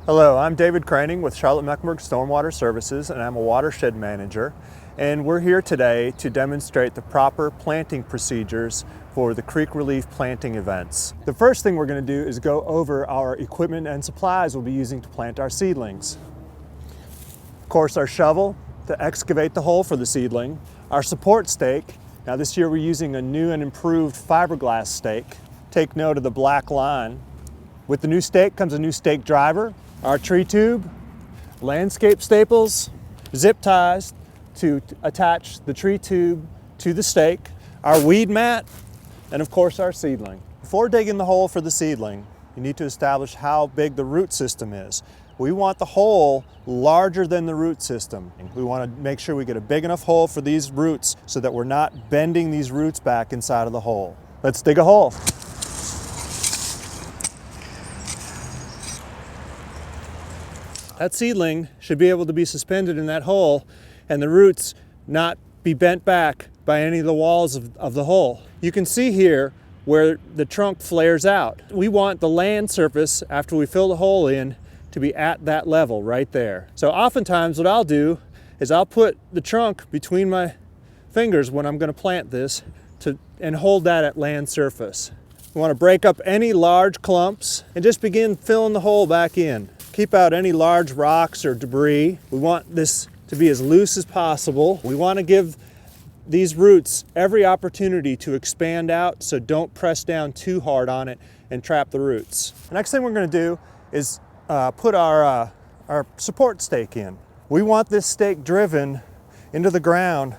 Hello, I'm David Craning with Charlotte-Mecklenburg Stormwater Services, and I'm a watershed manager. And we're here today to demonstrate the proper planting procedures for the creek relief planting events. The first thing we're going to do is go over our equipment and supplies we'll be using to plant our seedlings. Of course, our shovel to excavate the hole for the seedling, our support stake. Now this year we're using a new and improved fiberglass stake. Take note of the black line. With the new stake comes a new stake driver, our tree tube, landscape staples, zip ties to attach the tree tube to the stake, our weed mat, and of course our seedling. Before digging the hole for the seedling, you need to establish how big the root system is. We want the hole larger than the root system. We want to make sure we get a big enough hole for these roots so that we're not bending these roots back inside of the hole. Let's dig a hole. That seedling should be able to be suspended in that hole and the roots not be bent back by any of the walls of the hole. You can see here where the trunk flares out. We want the land surface, after we fill the hole in, to be at that level right there. So oftentimes what I'll do is I'll put the trunk between my fingers when I'm going to plant this and hold that at land surface. We want to break up any large clumps and just begin filling the hole back in. Keep out any large rocks or debris. We want this to be as loose as possible. We want to give these roots every opportunity to expand out, so don't press down too hard on it and trap the roots. The next thing we're going to do is put our support stake in. We want this stake driven into the ground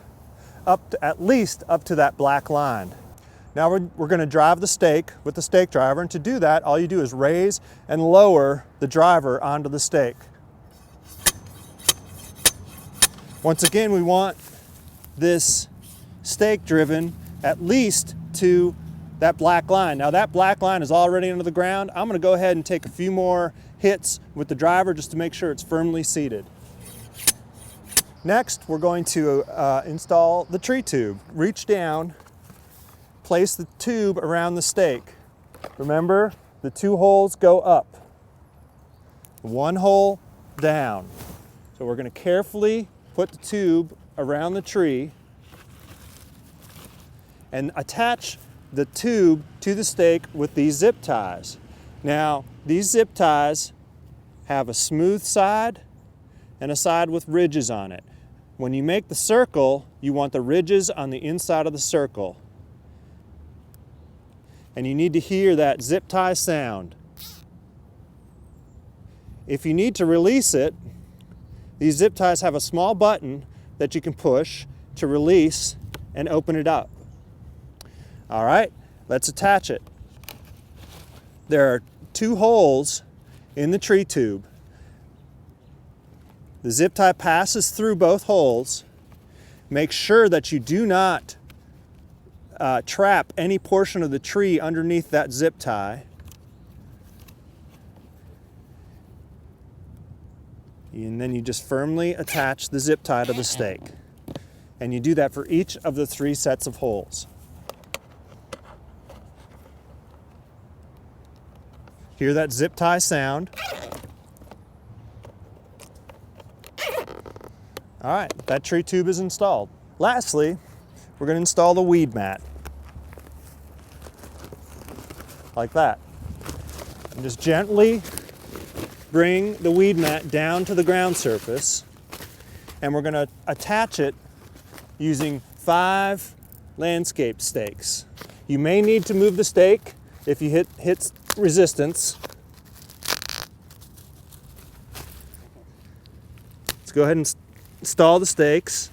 at least up to that black line. Now we're going to drive the stake with the stake driver, and to do that all you do is raise and lower the driver onto the stake. Once again, we want this stake driven at least to that black line. Now that black line is already into the ground. I'm going to go ahead and take a few more hits with the driver just to make sure it's firmly seated. Next, we're going to install the tree tube. Reach down, place the tube around the stake. Remember, the two holes go up, one hole down. So we're going to carefully put the tube around the tree and attach the tube to the stake with these zip ties. Now, these zip ties have a smooth side and a side with ridges on it. When you make the circle, you want the ridges on the inside of the circle. And you need to hear that zip tie sound. If you need to release it, these zip ties have a small button that you can push to release and open it up. All right, let's attach it. There are two holes in the tree tube. The zip tie passes through both holes. Make sure that you do not trap any portion of the tree underneath that zip tie. And then you just firmly attach the zip tie to the stake. And you do that for each of the 3 sets of holes. Hear that zip tie sound. All right, that tree tube is installed. Lastly, we're going to install the weed mat. Like that. And just gently bring the weed mat down to the ground surface, and we're going to attach it using 5 landscape stakes. You may need to move the stake if you hit resistance. Let's go ahead and install the stakes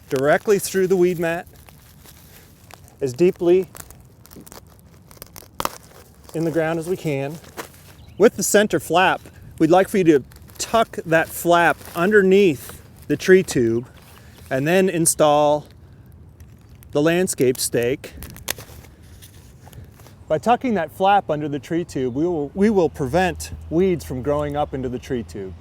directly through the weed mat, as deeply in the ground as we can. With the center flap, we'd like for you to tuck that flap underneath the tree tube and then install the landscape stake. By tucking that flap under the tree tube, we will prevent weeds from growing up into the tree tube.